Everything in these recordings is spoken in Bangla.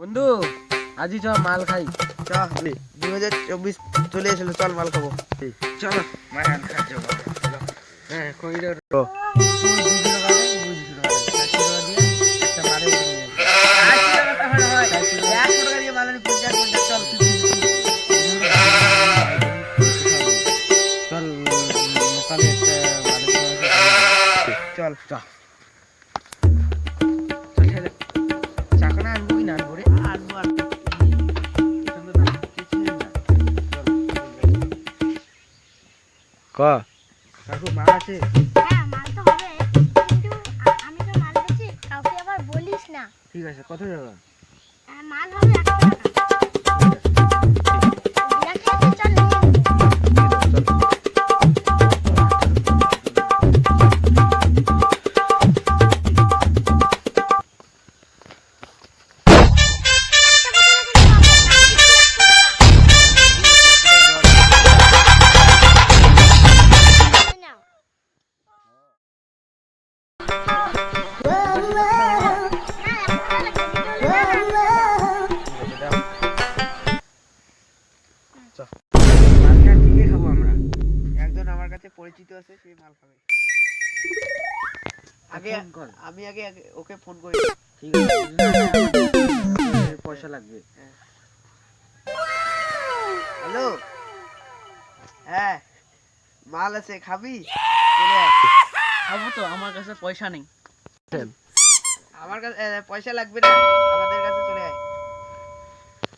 বন্ধু আজি চ মাল খাই। চ 2024 চলে এসেছিল, চল মাল খাবো। চলো মাল খাচ্ছি। হ্যাঁ করিডোর চল চাকনা আনবো কি না আনবো রে? আনবো ক কাকু মাল আছে? হ্যাঁ মাল তো হবে, কিন্তু আমি তো মাল বেচি, কাউকে আবার বলিস না। ঠিক আছে, কত টাকা? মাল হবে 100 টাকা। বিরাট আছে, চল নিয়ে নেবো। নাও। মালটা ঠিকই খাবো আমরা। একজন আমার কাছে পরিচিত আছে, সেই মাল খাবে। আগে ফোন কর। আমি আগে ওকে ফোন করি। ঠিক আছে, পয়সা লাগবে। হ্যালো, হ্যাঁ মাল আছে, খাবি? চলে আয়। খাবো তো, আমার কাছে পয়সা নেই। আমার কাছে পয়সা লাগবে না, আমাদের কাছে চলে আয়।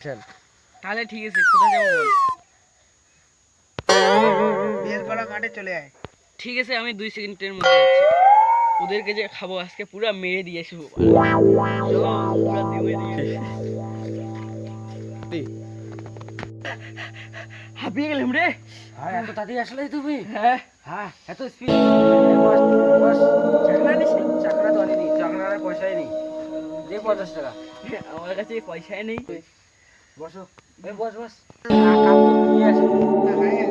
চল তাহলে ঠিক আছে, কোথায় যাবো বল? বেলপাড়া মাঠে চলে আয়। ঠিক আছে, আমি 2 সেকেন্ডের মধ্যে যাচ্ছি। ওদেরকে যে খাবো আজকে পুরো মেরে দিয়ে আসবো। চলো, পুরো দিয়ে হাঁপিয়ে গেলাম রে। হ্যাঁ এত তাড়াতাড়ি আসলে তুমি? হ্যাঁ, হ্যাঁ এত স্পিড। বস চাকরা নিস? চাকরা তো আনিনি, চাকরার পয়সাই নেই। দে 50 টাকা। আমার কাছে পয়সাই নেই। বসো, বস বস। কাপ তো নিয়ে আসো। হ্যাঁ,